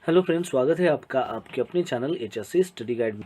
Hello friends, स्वागत है आपका आपके अपने चैनल HSC स्टडी गाइड में।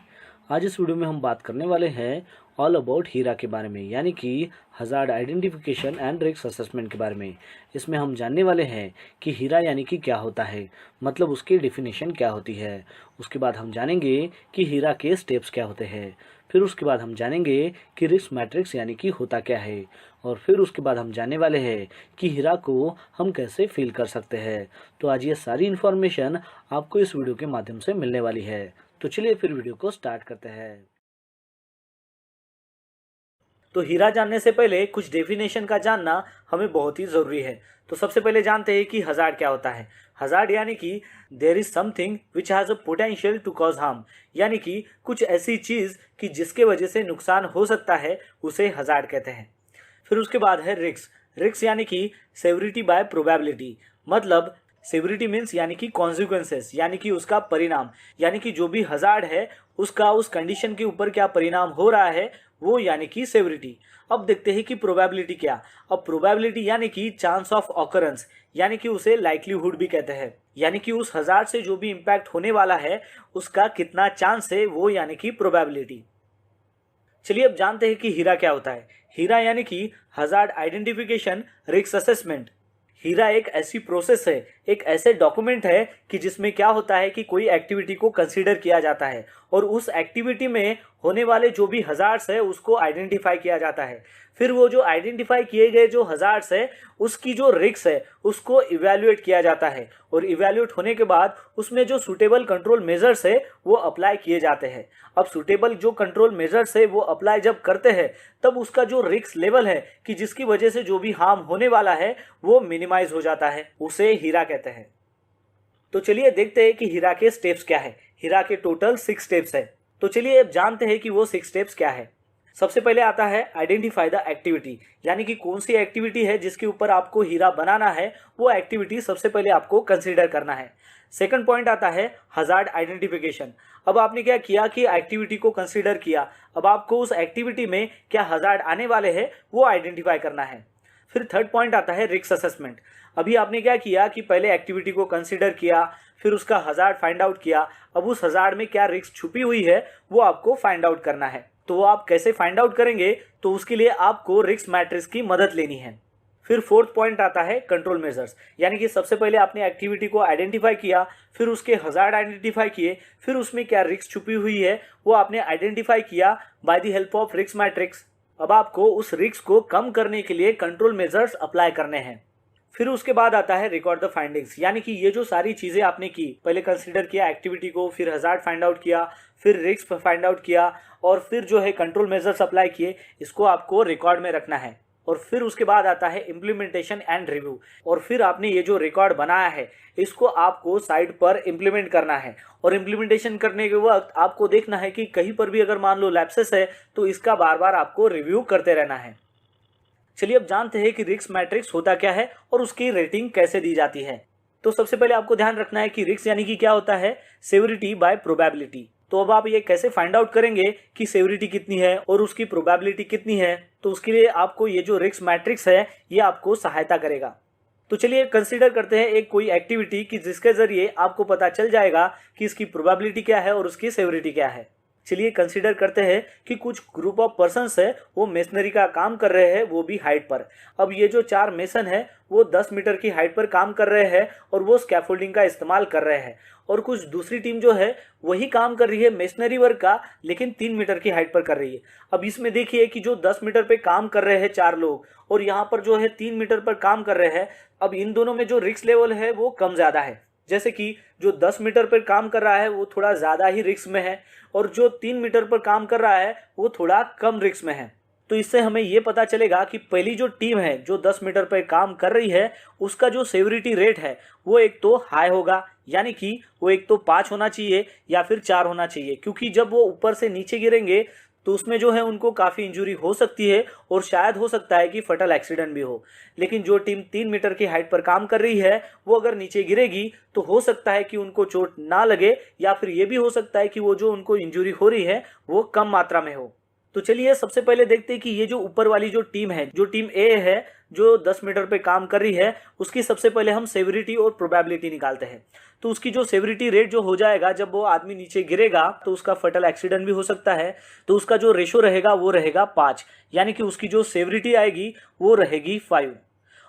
आज इस वीडियो में हम बात करने वाले हैं ऑल अबाउट हीरा के बारे में, यानी कि hazard identification and risk assessment के बारे में। इसमें हम जानने वाले हैं कि हीरा यानी कि क्या होता है, मतलब उसकी डेफिनेशन क्या होती है। उसके बाद हम जानेंगे कि हीरा के स्टेप्स क्या होते हैं। फिर उसके बाद हम जानेंगे कि रिस्क मैट्रिक्स यानी कि होता क्या है। और फिर उसके बाद हम जानने वाले हैं कि हीरा को हम कैसे फील कर सकते हैं। तो आज ये सारी इन्फॉर्मेशन आपको इस वीडियो के माध्यम से मिलने वाली है। तो चलिए फिर वीडियो को स्टार्ट करते हैं। तो हीरा जानने से पहले कुछ डेफिनेशन का जानना हमें बहुत ही ज़रूरी है। तो सबसे पहले जानते हैं कि हज़ार्ड क्या होता है। हज़ार्ड यानी कि there is something which has a potential to cause harm, यानी कि कुछ ऐसी चीज़ कि जिसके वजह से नुकसान हो सकता है, उसे हज़ार्ड कहते हैं। फिर उसके बाद है रिस्क। रिस्क यानी कि सेवरिटी बाय प्रोबेबिलिटी, मतलब सेवरिटी मीन्स यानी कि कॉन्सिक्वेंसेस, यानी कि उसका परिणाम, यानी कि जो भी हज़ार्ड है उसका उस कंडीशन के ऊपर क्या परिणाम हो रहा है, वो यानी कि सेवरिटी। अब देखते हैं कि प्रोबेबिलिटी क्या। अब प्रोबेबिलिटी यानी कि चांस ऑफ ऑकरेंस, यानी कि उसे लाइक्लीहुड भी कहते हैं, यानी कि उस हज़ार्ड से जो भी इम्पैक्ट होने वाला है उसका कितना चांस है, वो यानी कि प्रोबेबिलिटी। चलिए अब जानते हैं कि हीरा क्या होता है। हीरा यानी कि हज़ार्ड आइडेंटिफिकेशन रिस्क असेसमेंट। हीरा एक ऐसी प्रोसेस है, एक ऐसे डॉक्यूमेंट है कि जिसमें क्या होता है कि कोई एक्टिविटी को कंसीडर किया जाता है और उस एक्टिविटी में होने वाले जो भी हज़ार्ड्स है उसको आइडेंटिफाई किया जाता है। फिर वो जो आइडेंटिफाई किए गए जो हज़ार्ड्स है उसकी जो रिस्क है उसको इवैल्यूएट किया जाता है और इवैल्यूएट होने के बाद उसमें जो सूटेबल कंट्रोल मेजर्स है वो अप्लाई किए जाते हैं। अब सूटेबल जो कंट्रोल मेजर्स है वो अप्लाई जब करते हैं तब उसका जो रिस्क लेवल है कि जिसकी वजह से जो भी हार्म होने वाला है वो मिनिमाइज हो जाता है, उसे हीरा कहते हैं। तो चलिए देखते हैं कि हीरा के स्टेप्स क्या है। हीरा के टोटल 6 स्टेप्स है। तो चलिए अब जानते हैं कि वो 6 स्टेप्स क्या है। सबसे पहले आता है आइडेंटिफाई द एक्टिविटी, यानी कि कौन सी एक्टिविटी है जिसके ऊपर आपको हीरा बनाना है, वो एक्टिविटी सबसे पहले आपको कंसीडर करना है। सेकंड पॉइंट आता है हज़ार्ड आइडेंटिफिकेशन। अब आपने क्या किया कि एक्टिविटी को कंसीडर किया, अब आपको उस एक्टिविटी में क्या हज़ार्ड आने वाले हैं वो आइडेंटिफाई करना है। फिर थर्ड पॉइंट आता है रिस्क असेसमेंट। अभी आपने क्या किया कि पहले एक्टिविटी को कंसीडर किया, फिर उसका हज़ार्ड फाइंड आउट किया, अब उस हज़ार्ड में क्या रिस्क छुपी हुई है वो आपको फाइंड आउट करना है। तो वो आप कैसे फाइंड आउट करेंगे, तो उसके लिए आपको रिस्क मैट्रिक्स की मदद लेनी है। फिर फोर्थ पॉइंट आता है कंट्रोल मेजर्स, यानी कि सबसे पहले आपने एक्टिविटी को आइडेंटिफाई किया, फिर उसके हज़ार्ड आइडेंटिफाई किए, फिर उसमें क्या रिस्क छुपी हुई है वो आपने आइडेंटिफाई किया by the help of risk matrix. अब आपको उस रिस्क को कम करने के लिए कंट्रोल मेजर्स अप्लाई करने हैं। फिर उसके बाद आता है रिकॉर्ड द फाइंडिंग्स, यानी कि ये जो सारी चीज़ें आपने की, पहले कंसीडर किया एक्टिविटी को, फिर हज़ार्ड फाइंड आउट किया, फिर रिस्क फाइंड आउट किया और फिर जो है कंट्रोल मेजर्स अप्लाई किए, इसको आपको रिकॉर्ड में रखना है। और फिर उसके बाद आता है इम्प्लीमेंटेशन एंड रिव्यू, और फिर आपने ये जो रिकॉर्ड बनाया है इसको आपको साइड पर इम्प्लीमेंट करना है। और इम्प्लीमेंटेशन करने के वक्त आपको देखना है कि कहीं पर भी अगर मान लो लैप्सेस है तो इसका बार बार आपको रिव्यू करते रहना है। चलिए अब जानते हैं कि रिस्क मैट्रिक्स होता क्या है और उसकी रेटिंग कैसे दी जाती है। तो सबसे पहले आपको ध्यान रखना है कि रिस्क यानी कि क्या होता है, सेवरिटी बाय प्रोबेबिलिटी। तो अब आप ये कैसे फाइंड आउट करेंगे कि सेवरिटी कितनी है और उसकी प्रोबेबिलिटी कितनी है, तो उसके लिए आपको ये जो रिस्क मैट्रिक्स है ये आपको सहायता करेगा। तो चलिए कंसीडर करते हैं एक कोई एक्टिविटी कि जिसके जरिए आपको पता चल जाएगा कि इसकी प्रोबेबिलिटी क्या है और उसकी सेवरिटी क्या है। चलिए कंसीडर करते हैं कि कुछ ग्रुप ऑफ पर्सन्स है वो मेसनरी का काम कर रहे हैं, वो भी हाइट पर। अब ये जो 4 मेसन है वो 10 मीटर की हाइट पर काम कर रहे हैं और वो स्कैफोल्डिंग का इस्तेमाल कर रहे हैं, और कुछ दूसरी टीम जो है वही काम कर रही है मेसनरी वर्क का, लेकिन 3 मीटर की हाइट पर कर रही है। अब इसमें देखिए कि जो 10 मीटर पे काम कर रहे हैं 4 लोग और यहाँ पर जो है 3 मीटर पर काम कर रहे हैं, अब इन दोनों में जो रिस्क लेवल है वो कम ज़्यादा है। जैसे कि जो 10 मीटर पर काम कर रहा है वो थोड़ा ज़्यादा ही रिस्क में है और जो 3 मीटर पर काम कर रहा है वो थोड़ा कम रिस्क में है। तो इससे हमें ये पता चलेगा कि पहली जो टीम है जो 10 मीटर पर काम कर रही है उसका जो सेवरिटी रेट है वो एक तो हाई होगा, यानी कि वो एक तो 5 होना चाहिए या फिर 4 होना चाहिए, क्योंकि जब वो ऊपर से नीचे गिरेंगे तो उसमें जो है उनको काफ़ी इंजरी हो सकती है और शायद हो सकता है कि फटल एक्सीडेंट भी हो। लेकिन जो टीम 3 मीटर की हाइट पर काम कर रही है वो अगर नीचे गिरेगी तो हो सकता है कि उनको चोट ना लगे, या फिर ये भी हो सकता है कि वो जो उनको इंजरी हो रही है वो कम मात्रा में हो। तो चलिए सबसे पहले देखते हैं कि ये जो ऊपर वाली जो टीम है, जो टीम ए है, जो 10 मीटर पे काम कर रही है, उसकी सबसे पहले हम सेवरिटी और प्रोबेबिलिटी निकालते हैं। तो उसकी जो सेवरिटी रेट जो हो जाएगा, जब वो आदमी नीचे गिरेगा तो उसका फटल एक्सीडेंट भी हो सकता है, तो उसका जो रेशो रहेगा वो रहेगा 5, यानी कि उसकी जो सेवरिटी आएगी वो रहेगी 5।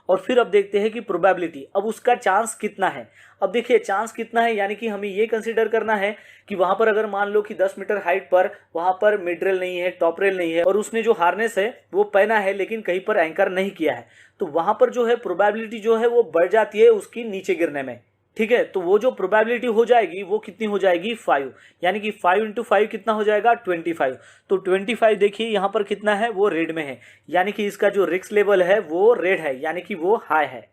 और फिर अब देखते हैं कि प्रोबेबिलिटी, अब उसका चांस कितना है। अब देखिए चांस कितना है, यानी कि हमें ये कंसीडर करना है कि वहां पर अगर मान लो कि 10 मीटर हाइट पर वहां पर मिड रेल नहीं है, टॉप रेल नहीं है, और उसने जो हार्नेस है वो पहना है लेकिन कहीं पर एंकर नहीं किया है, तो वहां पर जो है प्रोबेबिलिटी जो है वो बढ़ जाती है उसकी नीचे गिरने में। ठीक है, तो वो जो प्रोबेबिलिटी हो जाएगी वो कितनी हो जाएगी 5, यानी कि 5 × 5 कितना हो जाएगा 25। तो 25 देखिए यहाँ पर कितना है, वो रेड में है, यानी कि इसका जो रिस्क लेवल है वो रेड है, यानी कि वो हाई है।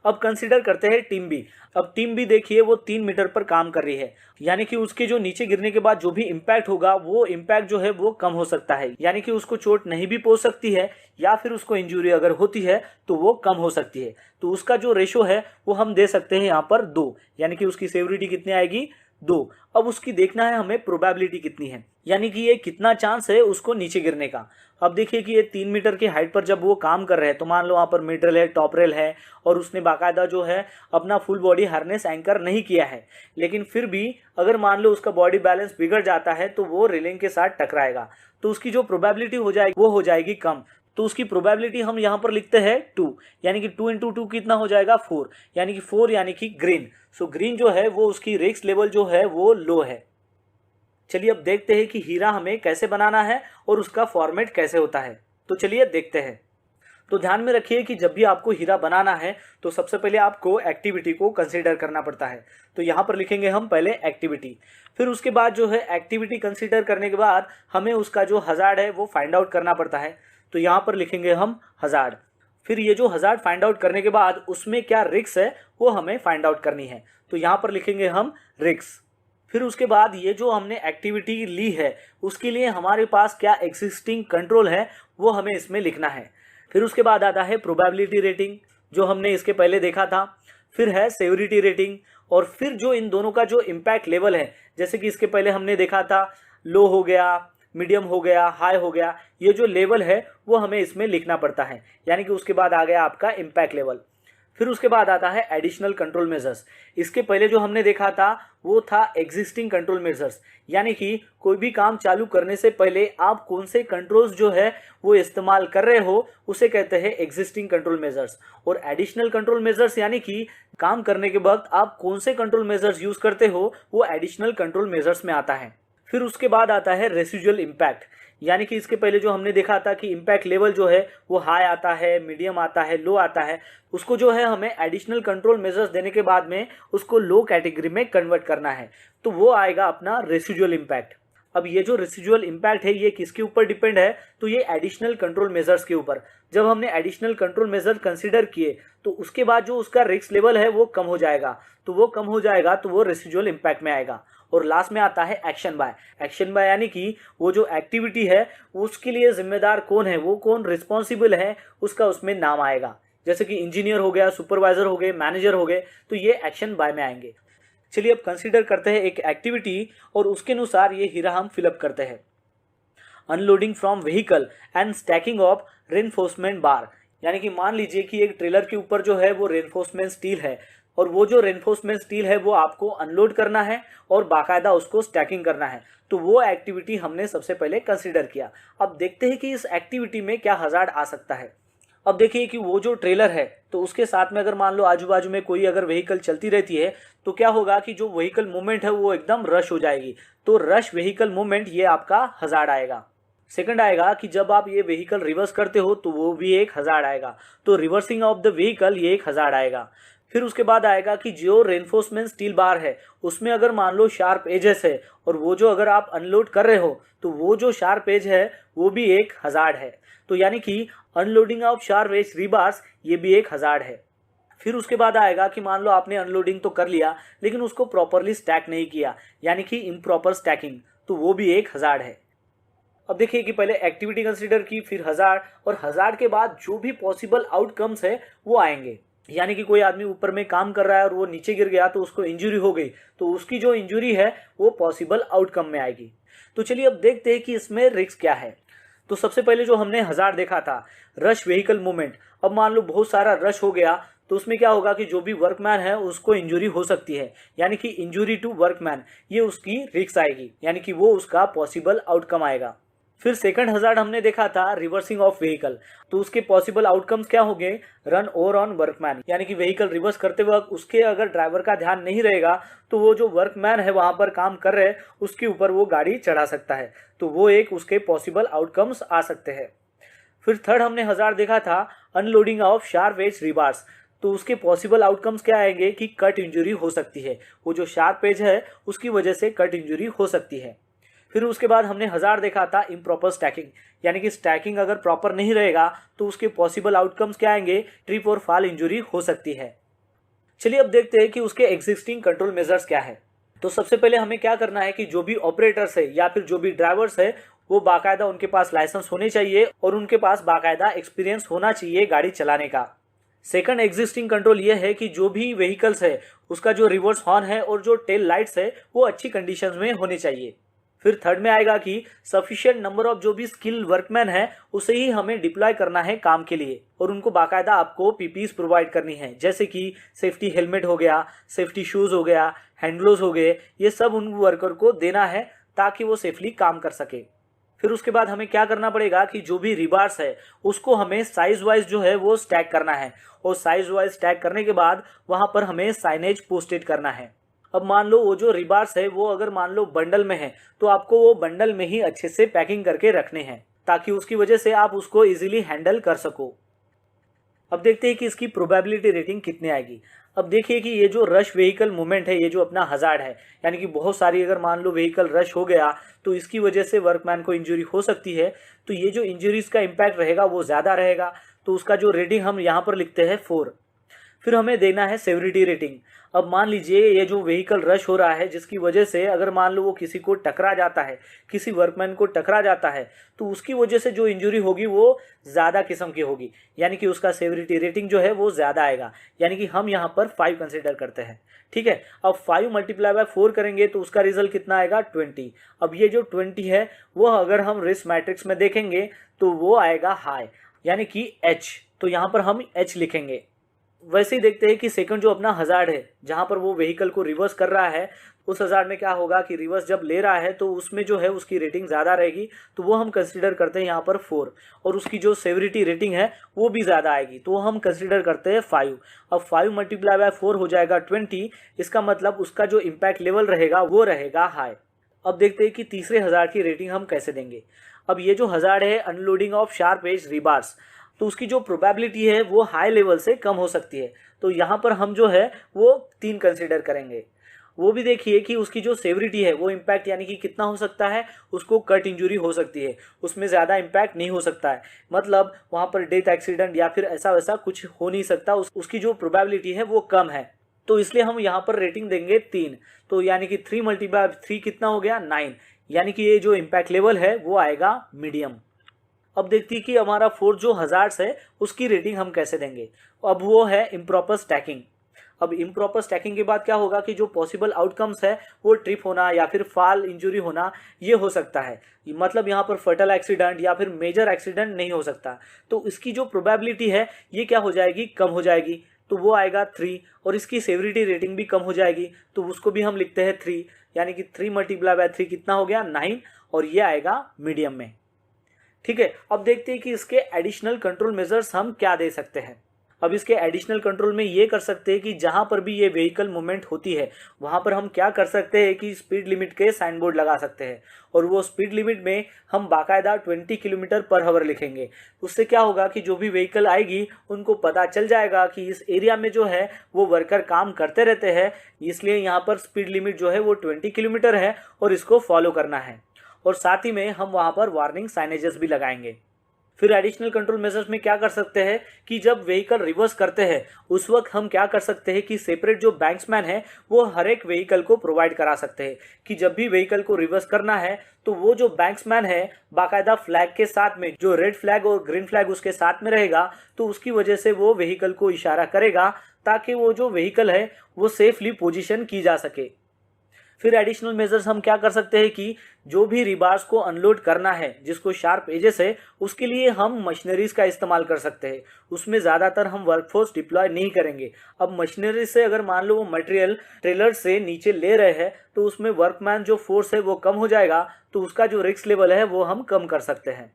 अब कंसीडर करते हैं टीम बी। अब टीम बी देखिए वो 3 मीटर पर काम कर रही है, यानी कि उसके जो नीचे गिरने के बाद जो भी इम्पैक्ट होगा वो इम्पैक्ट जो है वो कम हो सकता है, यानी कि उसको चोट नहीं भी पहुंच सकती है, या फिर उसको इंजरी अगर होती है तो वो कम हो सकती है। तो उसका जो रेशो है वो हम दे सकते हैं यहाँ पर 2, यानी कि उसकी सेवरिटी कितनी आएगी 2। अब उसकी देखना है हमें प्रोबेबिलिटी कितनी है, यानी कि ये कितना चांस है उसको नीचे गिरने का। अब देखिए कि ये 3 मीटर की हाइट पर जब वो काम कर रहे हैं, तो मान लो वहाँ पर मिड रेल है, टॉप रेल है, और उसने बाकायदा जो है अपना फुल बॉडी हार्नेस एंकर नहीं किया है, लेकिन फिर भी अगर मान लो उसका बॉडी बैलेंस बिगड़ जाता है तो वो रेलिंग के साथ टकराएगा, तो उसकी जो प्रोबेबिलिटी हो जाएगी वो हो जाएगी कम। तो उसकी प्रोबेबिलिटी हम यहाँ पर लिखते हैं 2, यानी कि 2 × 2 कितना हो जाएगा 4, यानी कि 4 यानी कि ग्रीन। सो ग्रीन जो है वो उसकी रिस्क लेवल जो है वो लो है। चलिए अब देखते हैं कि हीरा हमें कैसे बनाना है और उसका फॉर्मेट कैसे होता है। तो चलिए देखते हैं। तो ध्यान में रखिए कि जब भी आपको हीरा बनाना है तो सबसे पहले आपको एक्टिविटी को कंसीडर करना पड़ता है। तो यहाँ पर लिखेंगे हम पहले एक्टिविटी, फिर उसके बाद जो है एक्टिविटी कंसीडर करने के बाद हमें उसका जो हजार्ड है वो फाइंड आउट करना पड़ता है। तो यहाँ पर लिखेंगे हम हजार्ड, फिर ये जो हजार्ड फाइंड आउट करने के बाद उसमें क्या रिस्क है वो हमें फाइंड आउट करनी है, तो यहाँ पर लिखेंगे हम रिस्क। फिर उसके बाद ये जो हमने एक्टिविटी ली है उसके लिए हमारे पास क्या एग्जिस्टिंग कंट्रोल है वो हमें इसमें लिखना है। फिर उसके बाद आता है प्रोबेबिलिटी रेटिंग, जो हमने इसके पहले देखा था, फिर है सेवरिटी रेटिंग, और फिर जो इन दोनों का जो इम्पैक्ट लेवल है, जैसे कि इसके पहले हमने देखा था लो हो गया, मीडियम हो गया, हाई हो गया, ये जो लेवल है वो हमें इसमें लिखना पड़ता है, यानी कि उसके बाद आ गया आपका इम्पैक्ट लेवल। फिर उसके बाद आता है एडिशनल कंट्रोल मेजर्स। इसके पहले जो हमने देखा था वो था एग्जिस्टिंग कंट्रोल मेजर्स, यानी कि कोई भी काम चालू करने से पहले आप कौन से कंट्रोल्स जो है वो इस्तेमाल कर रहे हो उसे कहते हैं एग्जिस्टिंग कंट्रोल मेजर्स। और एडिशनल कंट्रोल मेजर्स यानी कि काम करने के वक्त आप कौन से कंट्रोल मेजर्स यूज करते हो वो एडिशनल कंट्रोल मेजर्स में आता है। फिर उसके बाद आता है रेसिडुअल इम्पैक्ट, यानी कि इसके पहले जो हमने देखा था कि इम्पैक्ट लेवल जो है वो हाई आता है, मीडियम आता है, लो आता है, उसको जो है हमें एडिशनल कंट्रोल मेजर्स देने के बाद में उसको लो कैटेगरी में कन्वर्ट करना है, तो वो आएगा अपना रेसिडुअल इम्पैक्ट। अब ये जो रेसिडुअल इम्पैक्ट है ये किसके ऊपर डिपेंड है, तो ये एडिशनल कंट्रोल मेजर्स के ऊपर। जब हमने एडिशनल कंट्रोल मेजर कंसीडर किए तो उसके बाद जो उसका रिस्क लेवल है वो कम हो जाएगा, तो वो कम हो जाएगा तो वो रेसिडुअल इम्पैक्ट में आएगा। और लास्ट में आता है एक्शन बाय। एक्शन बाय यानी कि वो जो एक्टिविटी है उसके लिए जिम्मेदार कौन है, वो कौन रिस्पॉन्सिबल है, उसका उसमें नाम आएगा, जैसे कि इंजीनियर हो गया, सुपरवाइजर हो गए, मैनेजर हो गए, तो ये एक्शन बाय में आएंगे। चलिए अब कंसीडर करते हैं एक एक्टिविटी और उसके अनुसार ये हीरा हम फिलअप करते हैं। Unloading from vehicle and stacking of reinforcement बार, यानी कि मान लीजिए कि एक ट्रेलर के ऊपर जो है वो रेनफोर्समेंट स्टील है, और वो जो रेनफोर्समेंट स्टील है वो आपको अनलोड करना है और बाकायदा उसको स्टैकिंग करना है, तो वो एक्टिविटी हमने सबसे पहले कंसीडर किया। अब देखते हैं कि इस एक्टिविटी में क्या हजार्ड आ सकता है। अब देखिए कि वो जो ट्रेलर है तो उसके साथ में अगर मान लो आजू बाजू में कोई अगर व्हीकल चलती रहती है तो क्या होगा कि जो व्हीकल मूवमेंट है वो एकदम रश हो जाएगी, तो रश व्हीकल मूवमेंट ये आपका हजार्ड आएगा। सेकंड आएगा कि जब आप ये व्हीकल रिवर्स करते हो तो वो भी एक हजार्ड आएगा, तो रिवर्सिंग ऑफ द व्हीकल ये एक हजार्ड आएगा। फिर उसके बाद आएगा कि जो रेनफोर्समेंट स्टील बार है उसमें अगर मान लो शार्प एजेस है और वो जो अगर आप अनलोड कर रहे हो तो वो जो शार्प एज है वो भी एक हजार्ड है, तो यानी कि unloading of sharp edge rebars ये भी एक हजार्ड है। फिर उसके बाद आएगा कि मान लो आपने अनलोडिंग तो कर लिया लेकिन उसको प्रॉपरली स्टैक नहीं किया, यानी कि इम्प्रॉपर स्टैकिंग, तो वो भी एक हजार्ड है। अब देखिए कि पहले एक्टिविटी कंसीडर की, फिर हजार्ड, और हजार्ड के बाद जो भी पॉसिबल आउटकम्स है वो आएंगे, यानी कि कोई आदमी ऊपर में काम कर रहा है और वो नीचे गिर गया तो उसको इंजरी हो गई, तो उसकी जो इंजरी है वो पॉसिबल आउटकम में आएगी। तो चलिए अब देखते हैं कि इसमें रिस्क क्या है। तो सबसे पहले जो हमने हज़ार्ड देखा था, रश व्हीकल मूवमेंट। अब मान लो बहुत सारा रश हो गया तो उसमें क्या होगा कि जो भी वर्कमैन है उसको इंजरी हो सकती है, यानी कि इंजरी टू वर्कमैन, ये उसकी रिस्क आएगी, यानी कि वो उसका पॉसिबल आउटकम आएगा। फिर सेकंड हज़ार्ड हमने देखा था रिवर्सिंग ऑफ व्हीकल। तो उसके पॉसिबल आउटकम्स क्या होंगे, रन ओवर ऑन वर्कमैन, यानी कि व्हीकल रिवर्स करते वक्त उसके अगर ड्राइवर का ध्यान नहीं रहेगा तो वो जो वर्कमैन है वहां पर काम कर रहे उसके ऊपर वो गाड़ी चढ़ा सकता है। तो वो एक उसके पॉसिबल आउटकम्स आ सकते हैं। फिर थर्ड हमने हज़ार्ड देखा था unloading of sharp edge rebars. तो उसके पॉसिबल आउटकम्स क्या आएंगे कि कट इंजरी हो सकती है, वो जो शार्प एज है उसकी वजह से कट इंजरी हो सकती है। फिर उसके बाद हमने हज़ार्ड देखा था इम्प्रॉपर स्टैकिंग, यानी कि स्टैकिंग अगर प्रॉपर नहीं रहेगा तो उसके पॉसिबल आउटकम्स क्या आएंगे, ट्रिप और फॉल इंजरी हो सकती है। चलिए अब देखते हैं कि उसके एग्जिस्टिंग कंट्रोल मेजर्स क्या है। तो सबसे पहले हमें क्या करना है कि जो भी ऑपरेटर्स है या फिर जो भी ड्राइवर्स है वो बाकायदा उनके पास लाइसेंस होने चाहिए और उनके पास बाकायदा एक्सपीरियंस होना चाहिए गाड़ी चलाने का। सेकंड एग्जिस्टिंग कंट्रोल ये है कि जो भी व्हीकल्स है उसका जो रिवर्स हॉर्न है और जो टेल लाइट्स है वो अच्छी कंडीशंस में होने चाहिए। फिर थर्ड में आएगा कि सफिशिएंट नंबर ऑफ जो भी स्किल वर्कमैन है उसे ही हमें डिप्लॉय करना है काम के लिए और उनको बाकायदा आपको पीपीज प्रोवाइड करनी है, जैसे कि सेफ्टी हेलमेट हो गया, सेफ्टी शूज हो गया, हैंड ग्लोव्स हो गए, ये सब उन वर्कर को देना है ताकि वो सेफली काम कर सके। फिर उसके बाद हमें क्या करना पड़ेगा कि जो भी रिबार्स है उसको हमें साइज वाइज जो है वो स्टैक करना है और साइज वाइज स्टैक करने के बाद वहां पर हमें साइनेज पोस्टेड करना है। अब मान लो वो जो रिबार्स है वो अगर मान लो बंडल में है तो आपको वो बंडल में ही अच्छे से पैकिंग करके रखने हैं ताकि उसकी वजह से आप उसको इजीली हैंडल कर सको। अब देखते हैं कि इसकी प्रोबेबिलिटी रेटिंग कितनी आएगी। अब देखिए कि ये जो रश व्हीकल मूवमेंट है, ये जो अपना हज़ार्ड है, यानी कि बहुत सारी अगर मान लो व्हीकल रश हो गया तो इसकी वजह से वर्कमैन को इंजरी हो सकती है। तो ये जो इंजरीज का इम्पैक्ट रहेगा वो ज़्यादा रहेगा, तो उसका जो रेटिंग हम यहाँ पर लिखते हैं 4। फिर हमें देना है सेवरिटी रेटिंग। अब मान लीजिए ये जो व्हीकल रश हो रहा है जिसकी वजह से अगर मान लो वो किसी को टकरा जाता है, किसी वर्कमैन को टकरा जाता है, तो उसकी वजह से जो इंजरी होगी वो ज़्यादा किस्म की होगी, यानी कि उसका सेवरिटी रेटिंग जो है वो ज़्यादा आएगा, यानी कि हम यहाँ पर 5 कंसिडर करते हैं। ठीक है, अब 5 × 4 करेंगे तो उसका रिजल्ट कितना आएगा, 20। अब ये जो 20 है वो अगर हम रिस्क मैट्रिक्स में देखेंगे तो वो आएगा हाई, यानी कि H, तो यहाँ पर हम H लिखेंगे। वैसे ही देखते हैं कि सेकंड जो अपना हज़ार्ड है जहाँ पर वो व्हीकल को रिवर्स कर रहा है, उस हज़ार्ड में क्या होगा कि रिवर्स जब ले रहा है तो उसमें जो है उसकी रेटिंग ज़्यादा रहेगी, तो वो हम कंसीडर करते हैं यहाँ पर 4, और उसकी जो सेवरिटी रेटिंग है वो भी ज़्यादा आएगी, तो वो हम कंसीडर करते हैं 5। अब 5 × 4 हो जाएगा 20, इसका मतलब उसका जो इम्पैक्ट लेवल रहेगा वो रहेगा हाई। अब देखते हैं कि तीसरे हज़ार्ड की रेटिंग हम कैसे देंगे। अब ये जो हज़ार्ड है unloading of sharp edge rebars, तो उसकी जो प्रोबेबिलिटी है वो हाई लेवल से कम हो सकती है, तो यहाँ पर हम जो है वो 3 कंसीडर करेंगे। वो भी देखिए कि उसकी जो सेवरिटी है वो इम्पैक्ट यानी कि कितना हो सकता है, उसको कट इंजरी हो सकती है, उसमें ज़्यादा इम्पैक्ट नहीं हो सकता है, मतलब वहाँ पर डेथ एक्सीडेंट या फिर ऐसा वैसा कुछ हो नहीं सकता, उसकी जो प्रोबेबिलिटी है वो कम है, तो इसलिए हम यहाँ पर रेटिंग देंगे 3। तो यानी कि 3 × 3 कितना हो गया, 9, यानी कि ये जो इम्पैक्ट लेवल है वो आएगा मीडियम। अब देखते हैं कि हमारा फोर्थ जो हज़ार्ड्स है उसकी रेटिंग हम कैसे देंगे। अब वो है इम्प्रॉपर स्टैकिंग। अब इम्प्रॉपर स्टैकिंग के बाद क्या होगा कि जो पॉसिबल आउटकम्स है वो ट्रिप होना या फिर फॉल इंजरी होना ये हो सकता है, मतलब यहाँ पर फटल एक्सीडेंट या फिर मेजर एक्सीडेंट नहीं हो सकता, तो इसकी जो प्रोबेबिलिटी है ये क्या हो जाएगी, कम हो जाएगी, तो वो आएगा 3, और इसकी सेवरिटी रेटिंग भी कम हो जाएगी, तो उसको भी हम लिखते हैं 3, यानी कि 3 × 3 कितना हो गया, 9, और ये आएगा मीडियम में। ठीक है, अब देखते हैं कि इसके एडिशनल कंट्रोल मेजर्स हम क्या दे सकते हैं। अब इसके एडिशनल कंट्रोल में ये कर सकते हैं कि जहां पर भी ये व्हीकल मूवमेंट होती है वहां पर हम क्या कर सकते हैं कि स्पीड लिमिट के साइन बोर्ड लगा सकते हैं, और वो स्पीड लिमिट में हम बाकायदा 20 km/h लिखेंगे। उससे क्या होगा कि जो भी व्हीकल आएगी उनको पता चल जाएगा कि इस एरिया में जो है वो वर्कर काम करते रहते हैं, इसलिए यहाँ पर स्पीड लिमिट जो है वो 20 km है और इसको फॉलो करना है, और साथ ही में हम वहाँ पर वार्निंग साइनेजेस भी लगाएंगे। फिर एडिशनल कंट्रोल मेजर्स में क्या कर सकते हैं कि जब व्हीकल रिवर्स करते हैं उस वक्त हम क्या कर सकते हैं कि सेपरेट जो बैंक्समैन है वो हर एक व्हीकल को प्रोवाइड करा सकते हैं कि जब भी व्हीकल को रिवर्स करना है तो वो जो बैंक्समैन है बाकायदा फ्लैग के साथ में, जो रेड फ्लैग और ग्रीन फ्लैग उसके साथ में रहेगा, तो उसकी वजह से वो व्हीकल को इशारा करेगा ताकि वो जो व्हीकल है वो सेफली पोजीशन की जा सके। फिर एडिशनल मेजर्स हम क्या कर सकते हैं कि जो भी रिबार्स को अनलोड करना है जिसको शार्प एजेस है, उसके लिए हम मशीनरीज का इस्तेमाल कर सकते हैं। उसमें ज़्यादातर हम वर्कफोर्स डिप्लॉय नहीं करेंगे। अब मशीनरी से अगर मान लो वो मटेरियल ट्रेलर से नीचे ले रहे हैं तो उसमें वर्कमैन जो फोर्स है वो कम हो जाएगा, तो उसका जो रिस्क लेवल है वो हम कम कर सकते हैं।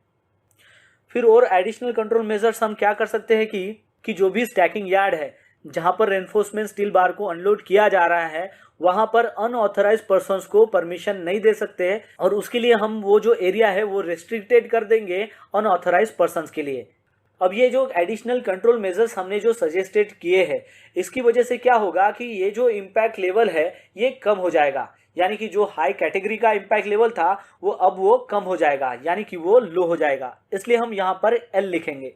फिर और एडिशनल कंट्रोल मेजर्स हम क्या कर सकते हैं कि जो भी स्टैकिंग यार्ड है जहां पर रेनफोर्समेंट स्टील बार को अनलोड किया जा रहा है, वहां पर अनऑथराइज पर्सन्स को परमिशन नहीं दे सकते हैं, और उसके लिए हम वो जो एरिया है वो रेस्ट्रिक्टेड कर देंगे अनऑथराइज पर्सन्स के लिए। अब ये जो एडिशनल कंट्रोल मेजर्स हमने जो सजेस्टेड किए हैं, इसकी वजह से क्या होगा कि ये जो इम्पैक्ट लेवल है ये कम हो जाएगा, यानी कि जो हाई कैटेगरी का इम्पैक्ट लेवल था वो अब वो कम हो जाएगा, यानी कि वो लो हो जाएगा। इसलिए हम यहाँ पर एल लिखेंगे।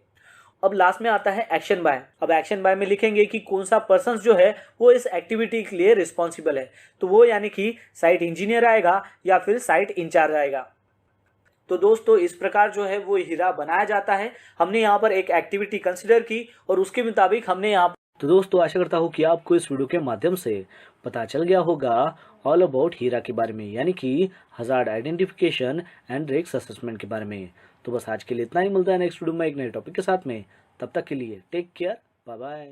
अब लास्ट में आता है एक्शन बाय। अब एक्शन बाय में लिखेंगे कि कौन सा पर्सन जो है वो इस एक्टिविटी के लिए रिस्पॉन्सिबल है, तो वो यानी कि साइट इंजीनियर आएगा या फिर साइट इंचार्ज आएगा। तो दोस्तों इस प्रकार जो है वो हीरा बनाया जाता है। हमने यहाँ पर एक एक्टिविटी कंसिडर की और उसके मुताबिक हमने यहाँ। तो दोस्तों आशा करता हूँ कि आपको इस वीडियो के माध्यम से पता चल गया होगा ऑल अबाउट हीरा के बारे में, यानी कि hazard identification and risk assessment के बारे में। तो बस आज के लिए इतना ही, मिलता है नेक्स्ट वीडियो में एक नए टॉपिक के साथ में। तब तक के लिए टेक केयर, बाय बाय।